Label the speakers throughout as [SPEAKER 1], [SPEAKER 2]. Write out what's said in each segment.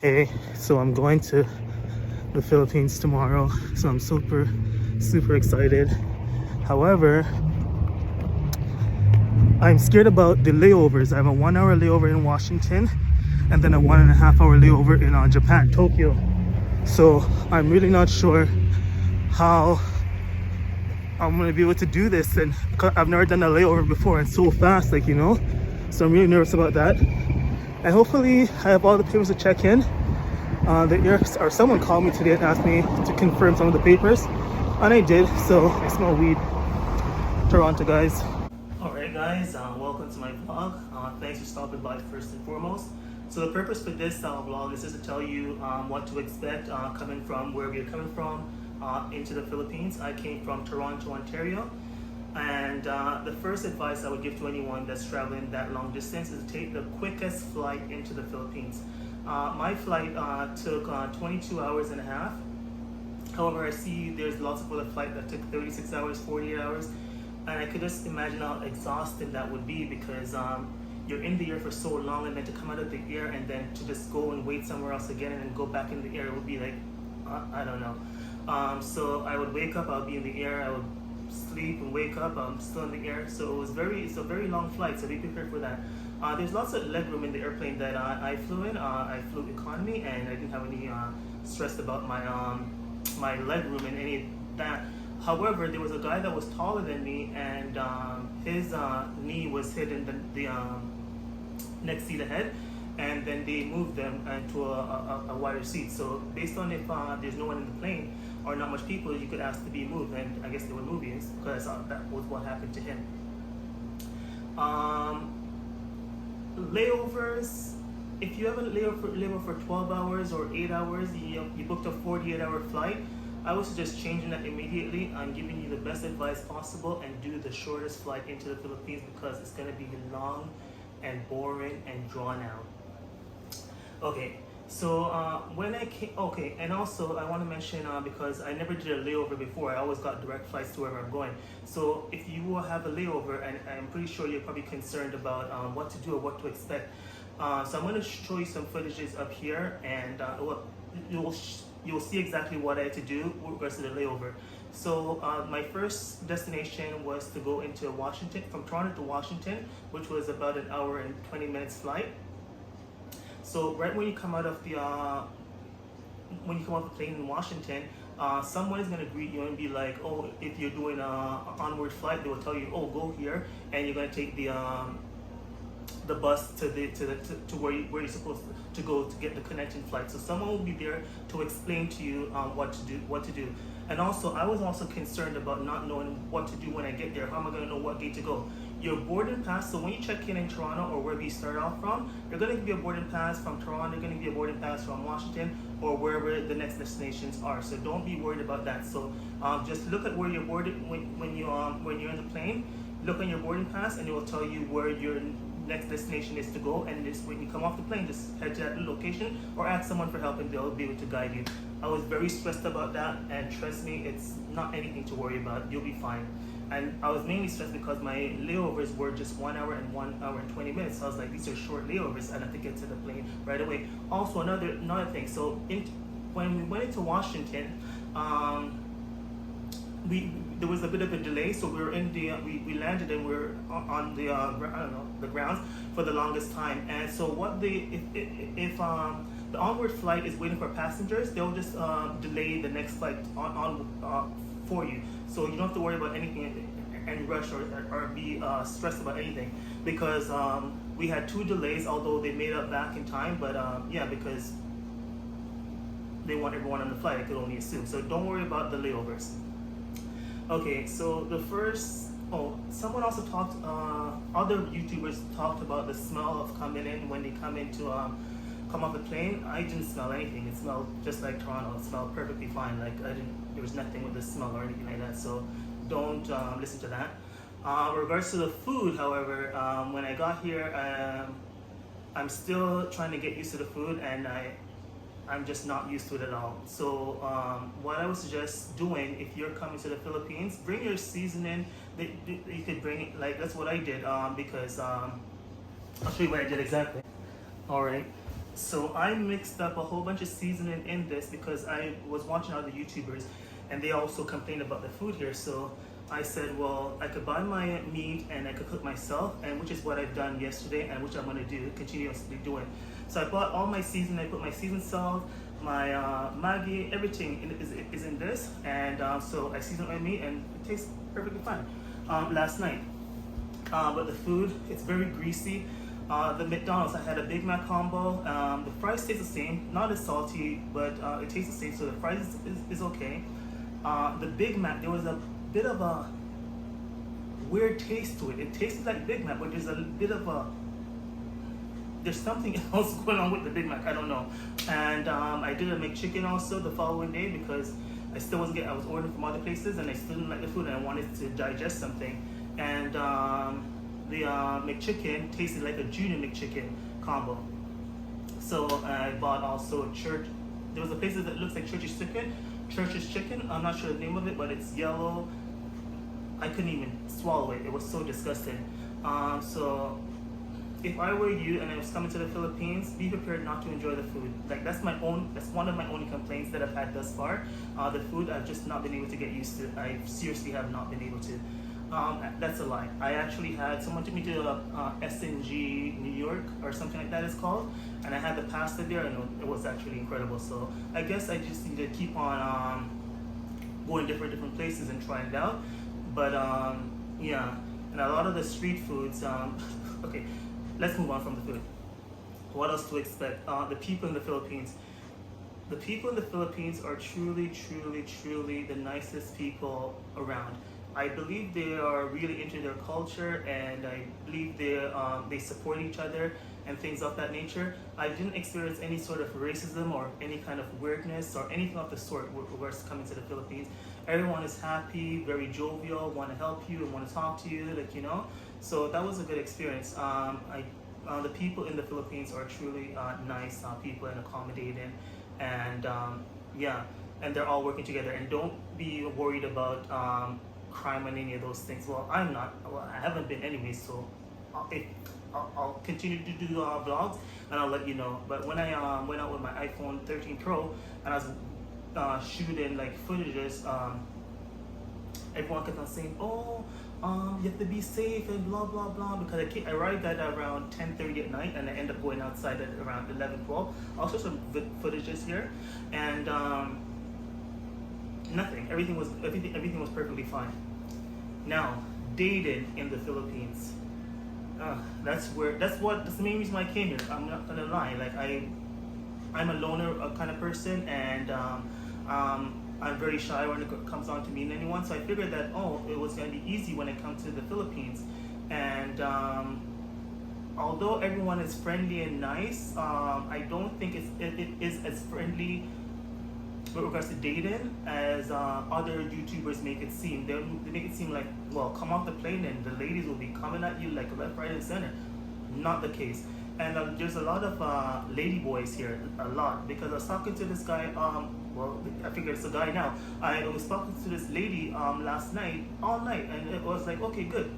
[SPEAKER 1] Hey, so I'm going to the Philippines tomorrow, so I'm super excited. However, I'm scared about the layovers. I have a 1 hour layover in Washington and then a 1.5 hour layover in Japan, Tokyo. So I'm really not sure how I'm gonna be able to do this, and I've never done a layover before and so fast, so I'm really nervous about that. And hopefully I have all the papers to check in. Or someone called me today and asked me to confirm some of the papers, and I did. So I smell weed. Toronto, guys. All right, guys. Welcome to my vlog. Thanks for stopping by first and foremost. So the purpose for this vlog is just to tell you what to expect coming from wherever you're coming from into the Philippines. I came from Toronto, Ontario. And the first advice I would give to anyone that's traveling that long distance is to take the quickest flight into the Philippines. My flight took 22 hours and a half. However, I see there's lots of other flights that took 36 hours, 48 hours. And I could just imagine how exhausting that would be, because you're in the air for so long, and then to come out of the air and then to just go and wait somewhere else again and then go back in the air would be like, I don't know. So I would wake up, I'll be in the air, I would sleep and wake up, I'm still in the air. So it's a very long flight, so be prepared for that. There's lots of leg room in the airplane that I flew in. I flew economy, and I didn't have any stress about my leg room and any of that. However, there was a guy that was taller than me, and his knee was hit in the next seat ahead, and then they moved them into a wider seat. So based on if there's no one in the plane or not much people, you could ask to be moved, and I guess they would move you, because that was what happened to him. Layovers, if you have a layover for 12 hours or 8 hours, you booked a 48-hour flight, I would suggest changing that immediately. I'm giving you the best advice possible, and do the shortest flight into the Philippines, because it's going to be long and boring and drawn out. Okay, so when I came, okay, and also I want to mention, because I never did a layover before, I always got direct flights to wherever I'm going. So if you will have a layover, and I'm pretty sure you're probably concerned about what to do or what to expect. So I'm going to show you some footages up here, and you'll see exactly what I had to do with regards to the layover. So my first destination was to go into Washington, from Toronto to Washington, which was about an hour and 20 minutes flight. So right when you come out of the plane in Washington, someone is going to greet you and be like, oh, if you're doing an onward flight, they will tell you, oh, go here, and you're going to take the bus to where you're supposed to go to get the connecting flight. So someone will be there to explain to you what to do. And also, I was also concerned about not knowing what to do when I get there. How am I going to know what gate to go? Your boarding pass, so when you check in Toronto or wherever you start off from, they're going to give you a boarding pass from Toronto, they're going to give you a boarding pass from Washington, or wherever the next destinations are. So don't be worried about that. So just look at where you're boarded when you're in the plane. Look on your boarding pass, and it will tell you where your next destination is to go. And just when you come off the plane, just head to that location or ask someone for help, and they'll be able to guide you. I was very stressed about that, and trust me, it's not anything to worry about. You'll be fine. And I was mainly stressed because my layovers were just 1 hour and 1 hour and 20 minutes. So I was like, these are short layovers. I have to get to the plane right away. Also, another thing. So when we went into Washington, there was a bit of a delay. So we were in we landed, and we were on the the grounds for the longest time. And so if the onward flight is waiting for passengers, they'll just delay the next flight for you. So you don't have to worry about anything and rush or be stressed about anything, because we had 2 delays, although they made up back in time. But yeah, because they want everyone on the flight, I could only assume. So don't worry about the layovers. Okay, so someone also talked, other YouTubers talked about the smell of coming in when they come off the plane. I didn't smell anything. It smelled just like Toronto. It smelled perfectly fine. There was nothing with the smell or anything like that. So don't listen to that. Regards to the food, however, when I got here, I'm still trying to get used to the food, and I'm just not used to it at all. So what I would suggest doing, if you're coming to the Philippines, bring your seasoning. You could bring it, that's what I did, because I'll show you what I did exactly. All right. So I mixed up a whole bunch of seasoning in this because I was watching other YouTubers and they also complained about the food here. So I said, well, I could buy my meat and I could cook myself, and which is what I've done yesterday and which I'm going to do, continuously doing. So I bought all my seasoning. I put my seasoned salt, my Maggi, everything is in this. And so I seasoned my meat and it tastes perfectly fine last night. But the food, it's very greasy. The McDonald's, I had a Big Mac combo. The fries taste the same, not as salty, but it tastes the same. So the fries is okay. The Big Mac, there was a bit of a weird taste to it. It tasted like Big Mac, but there's a bit of there's something else going on with the Big Mac. I don't know. And I did a McChicken also the following day because I still wasn't getting. I was ordering from other places and I still didn't like the food and I wanted to digest something. And the McChicken tasted like a junior McChicken combo. So I bought also church. There was a place that looks like Church's Chicken. Church's Chicken. I'm not sure the name of it, but it's yellow. I couldn't even swallow it. It was so disgusting. So if I were you and I was coming to the Philippines, be prepared not to enjoy the food. Like that's one of my only complaints that I've had thus far. The food I've just not been able to get used to. I seriously have not been able to. That's a lie. I actually had someone took me to SNG New York or something like that it's called, and I had the pasta there and it was actually incredible. So I guess I just need to keep on going different places and trying it out. But yeah, and a lot of the street foods. Okay, let's move on from the food. What else to expect? The people in the Philippines. The people in the Philippines are truly the nicest people around. I believe they are really into their culture, and I believe they support each other and things of that nature. I didn't experience any sort of racism or any kind of weirdness or anything of the sort when we're coming to the Philippines. Everyone is happy, very jovial, want to help you and want to talk to you, like you know. So that was a good experience. The people in the Philippines are truly nice people and accommodating, and yeah, and they're all working together. And don't be worried about crime and any of those things. Well, I'm not. Well, I haven't been anyway, so I'll continue to do vlogs and I'll let you know. But when I went out with my iPhone 13 Pro and I was shooting like footages, everyone kept on saying, "Oh, you have to be safe and blah blah blah," because I arrived at around 10:30 at night and I ended up going outside at around 11:12. I'll show some footages here, and nothing. Everything was perfectly fine. Now, dating in the Philippines. That's the main reason why I came here. I'm not gonna lie. Like I'm a loner kind of person, and I'm very shy when it comes on to meeting anyone. So I figured that it was gonna be easy when it comes to the Philippines, and although everyone is friendly and nice, I don't think it is as friendly with regards to dating as other YouTubers make it seem. They make it seem like, well, come off the plane and the ladies will be coming at you like left, right, and center. Not the case. And there's a lot of lady boys here, a lot, because I was talking to this guy. Well, I figure it's a guy now. I was talking to this lady last night, all night, and it was like, okay, good,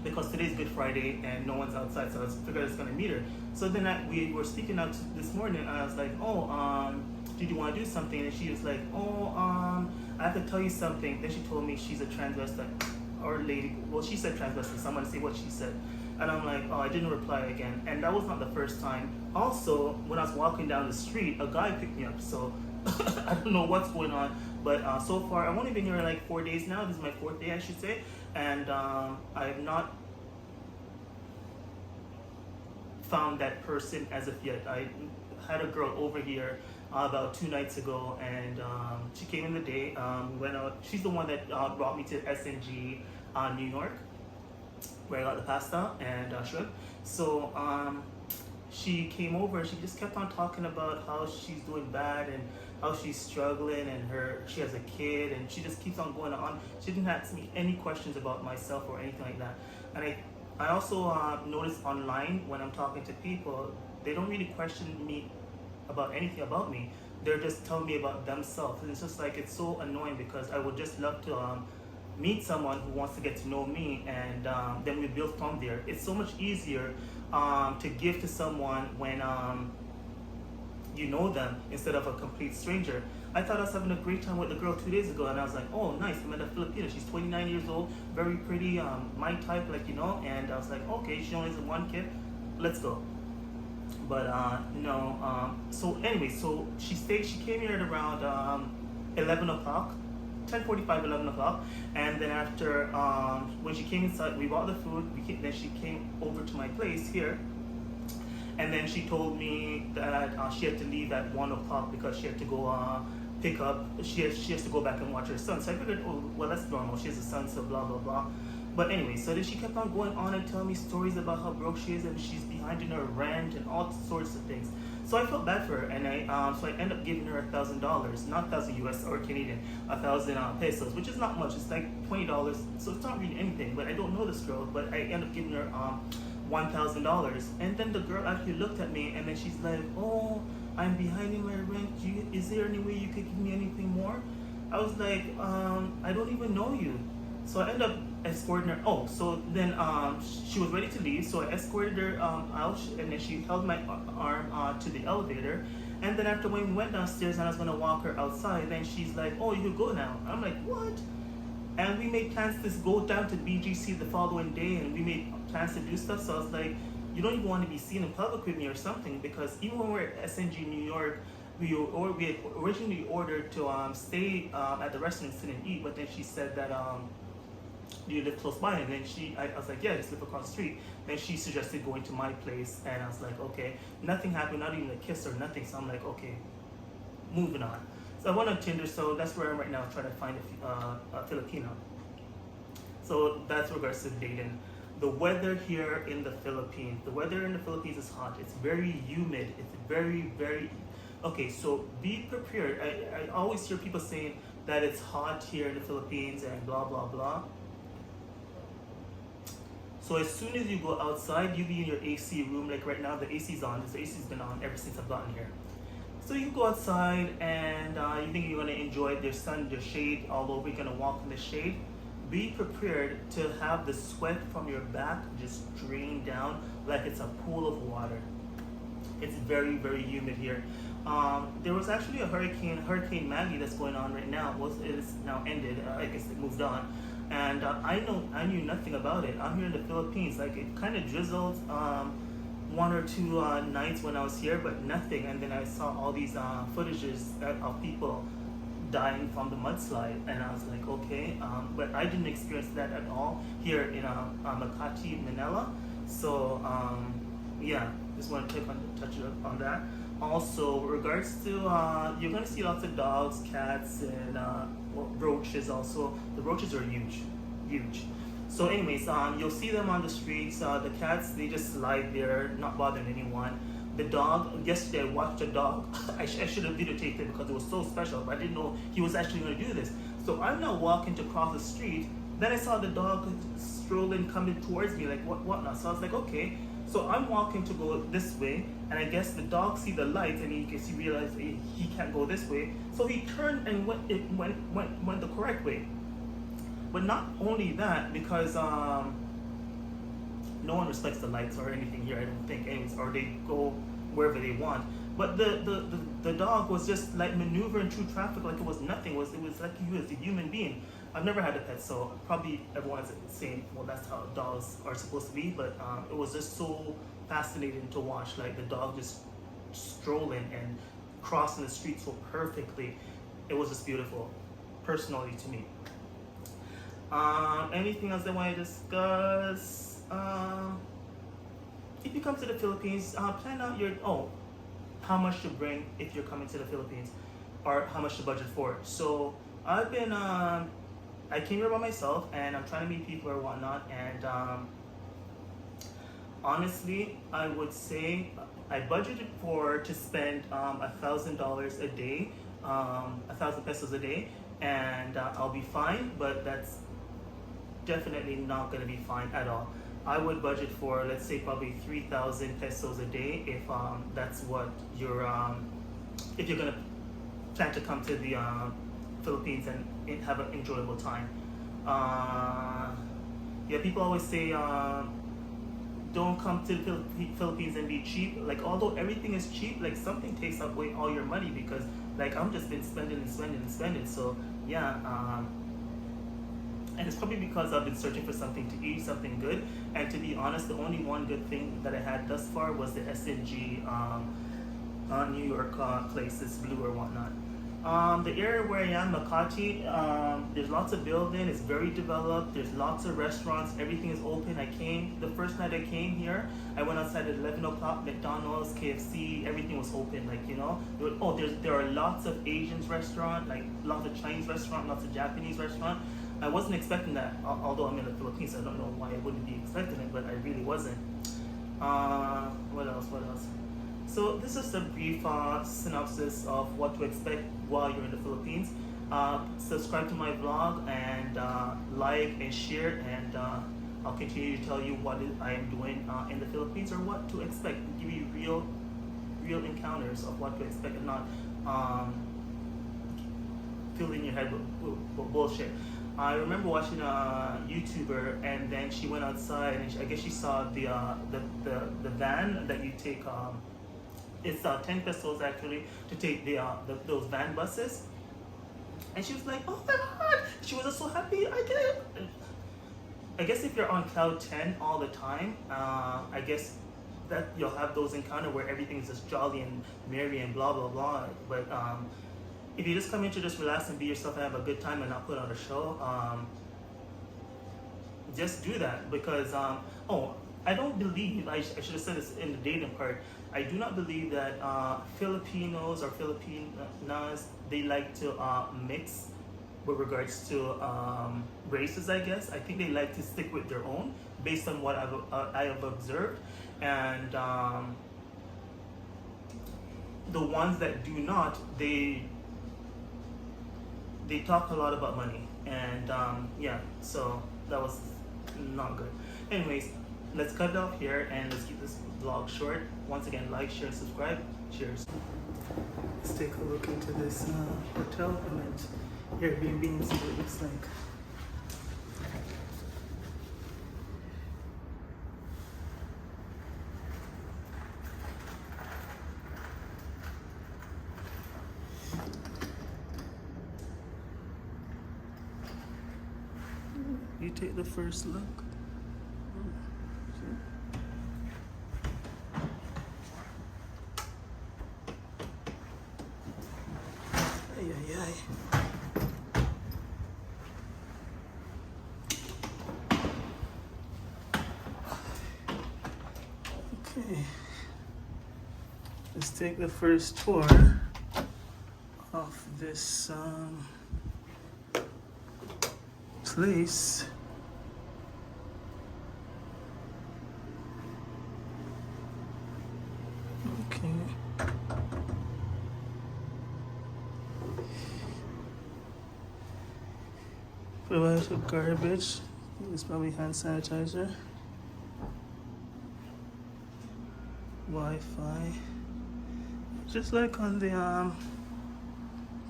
[SPEAKER 1] because today's Good Friday and no one's outside, so I figured I was gonna meet her. So then we were speaking out this morning, and I was like, did you want to do something? And she was like, I have to tell you something. Then she told me she's a transvestite or lady. Well, she said transvestite, so I'm gonna say what she said. And I'm like, I didn't reply again. And that was not the first time. Also, when I was walking down the street, a guy picked me up. So I don't know what's going on, but so far I've only been here like 4 days now. This is my 4th day, I should say, and I have not found that person as of yet. I had a girl over here about 2 nights ago, and she came in the day. Went out. She's the one that brought me to SNG New York, where I got the pasta and shrimp. So she came over. She just kept on talking about how she's doing bad and how she's struggling, and she has a kid, and she just keeps on going on. She didn't ask me any questions about myself or anything like that. And I also noticed online when I'm talking to people, they don't really question me about anything about me. They're just telling me about themselves, and it's just like, it's so annoying, because I would just love to meet someone who wants to get to know me, and then we build from there. It's so much easier to give to someone when you know them instead of a complete stranger. I thought I was having a great time with the girl 2 days ago, and I was like, oh, nice, I met a Filipina. She's 29 years old, very pretty, my type, like, and I was like, okay, she only has one kid, let's go. But no, so anyway, so she came here at around 11 o'clock, 10:45, 11 o'clock, and then after, when she came inside, we bought the food, then she came over to my place here, and then she told me that she had to leave at 1 o'clock because she had to go pick up, she has to go back and watch her son. So I figured, oh, well, that's normal, she has a son, so blah, blah, blah. But anyway, so then she kept on going on and telling me stories about how broke she is and she's behind in her rent and all sorts of things. So I felt bad for her, and so I ended up giving her $1,000, not 1,000 US or Canadian, 1,000 pesos, which is not much. It's like $20, so it's not really anything. But I don't know this girl, but I ended up giving her $1,000, and then the girl actually looked at me, and then she's like, "Oh, I'm behind in my rent. Is there any way you could give me anything more?" I was like, "I don't even know you." So I ended up escorting her. Oh, so then she was ready to leave, so I escorted her out, and then she held my arm to the elevator. And then after when we went downstairs and I was gonna walk her outside, then she's like, "Oh, you could go now." I'm like, "What?" And we made plans to go down to BGC the following day, and we made plans to do stuff. So I was like, "You don't even want to be seen in public with me or something," because even when we were at SNG New York, we had originally ordered to stay at the restaurant and sit and eat, but then she said that do you live close by? And then I was like, yeah, I just live across the street. Then she suggested going to my place, and I was like, okay. Nothing happened, not even a kiss or nothing. So I'm like, okay, moving on. So I went on Tinder, so that's where I am right now, trying to find a Filipino. So that's regards to dating. The weather here in the Philippines, is hot. It's very humid. It's very, very, okay, so be prepared. I always hear people saying that it's hot here in the Philippines and blah, blah, blah. So as soon as you go outside, you be in your AC room. Like right now, the AC's on. The AC's been on ever since I've gotten here. So you go outside and you think you're gonna enjoy the sun, the shade, although we're gonna walk in the shade. Be prepared to have the sweat from your back just drain down like it's a pool of water. It's very, very humid here. There was actually a Hurricane Maggie that's going on right now. It is now ended. I guess it moved on. And I knew nothing about it. I'm here in the Philippines. Like it kind of drizzled one or two nights when I was here, but nothing. And then I saw all these footages of people dying from the mudslide, and I was like, okay. But I didn't experience that at all here in Makati, Manila. So yeah, just want to touch on that. Also, regards to you're gonna see lots of dogs, cats, and roaches. Also, the roaches are huge. So, anyways, you'll see them on the streets. The cats, they just lie there, not bothering anyone. The dog. Yesterday, I watched a dog. I should have videotaped it because it was so special. But I didn't know he was actually gonna do this. So I'm now walking to cross the street. Then I saw the dog strolling, coming towards me, like what not. So I was like, okay. So I'm walking to go this way, and I guess the dog see the lights, and he realized he can't go this way. So he turned and went the correct way. But not only that, because no one respects the lights or anything here, I don't think, anyways, or they go wherever they want. But the dog was just like maneuvering through traffic like it was nothing. It was like he was a human being. I've never had a pet, so probably everyone's saying, well, that's how dogs are supposed to be. But it was just so fascinating to watch, like the dog just strolling and crossing the street so perfectly. It was just beautiful, personally, to me. Anything else I want to discuss? If you come to the Philippines, plan out how much to bring if you're coming to the Philippines, or how much to budget for. So I've been I came here by myself, and I'm trying to meet people or whatnot, and honestly, I would say I budgeted to spend $1,000 a day, 1,000 pesos a day, and I'll be fine. But that's definitely not going to be fine at all. I would budget for, let's say, probably 3,000 pesos a day if that's what if you're going to plan to come to the Philippines and have an enjoyable time. Yeah, people always say don't come to the Philippines and be cheap. Like, although everything is cheap, like something takes away all your money, because like I'm just been spending and spending and spending. So yeah, and it's probably because I've been searching for something to eat, something good. And to be honest, the only one good thing that I had thus far was the SNG New York places, Blue or whatnot. The area where I am, Makati, there's lots of building. It's very developed. There's lots of restaurants. Everything is open. The first night I came here, I went outside at 11 o'clock. McDonald's, KFC, everything was open. Like, you know, there are lots of Asian restaurant, like lots of Chinese restaurant, lots of Japanese restaurant. I wasn't expecting that, although I'm in the Philippines. I don't know why I wouldn't be expecting it, but I really wasn't. What else? So this is a brief synopsis of what to expect while you're in the Philippines. Subscribe to my vlog and like and share, and I'll continue to tell you what I am doing in the Philippines, or what to expect, give you real encounters of what to expect, and not fill in your head with bullshit. I remember watching a YouTuber, and then she went outside, and I guess she saw the van that you take. It's 10 pesos actually to take those van buses, and she was like, "Oh my god!" She was just so happy. I guess if you're on cloud 10 all the time, I guess that you'll have those encounters where everything's just jolly and merry and blah blah blah. But if you just come in to just relax and be yourself and have a good time and not put on a show, just do that. Because I don't believe, I should have said this in the dating part, I do not believe that Filipinos or Filipinas, they like to mix with regards to races, I guess. I think they like to stick with their own based on what I have observed. And the ones that do not, they talk a lot about money. And yeah, so that was not good. Anyways, let's cut it off here and let's keep this vlog short. Once again, like, share, subscribe. Cheers. Let's take a look into this hotel and Airbnb and see what it looks like. You take the first look. Okay, let's take the first tour of this place. Okay. Provides with garbage. It's probably hand sanitizer. Wi-Fi. Just like on the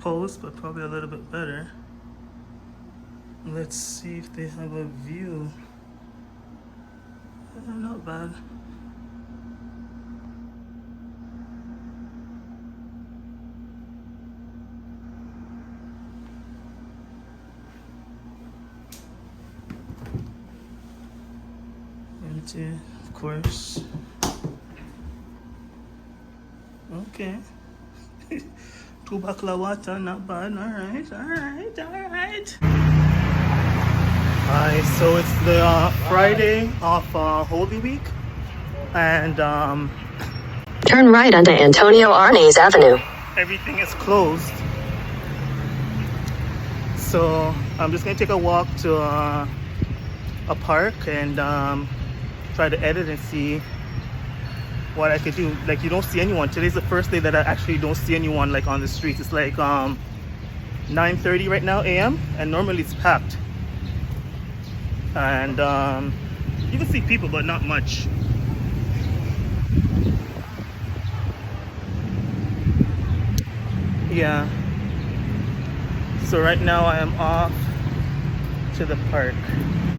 [SPEAKER 1] post, but probably a little bit better. Let's see if they have a view. Not bad. Empty, of course. Okay. 2 baklawata, not bad. Alright. Alright, so it's the Friday of Holy Week, and
[SPEAKER 2] turn right onto Antonio Arnes Avenue.
[SPEAKER 1] Everything is closed. So I'm just gonna take a walk to a park and try to edit and see what I could do. Like, you don't see anyone. Today's the first day that I actually don't see anyone like on the streets. It's like 9:30 right now a.m. and normally it's packed. And you can see people, but not much. Yeah. So right now I am off to the park.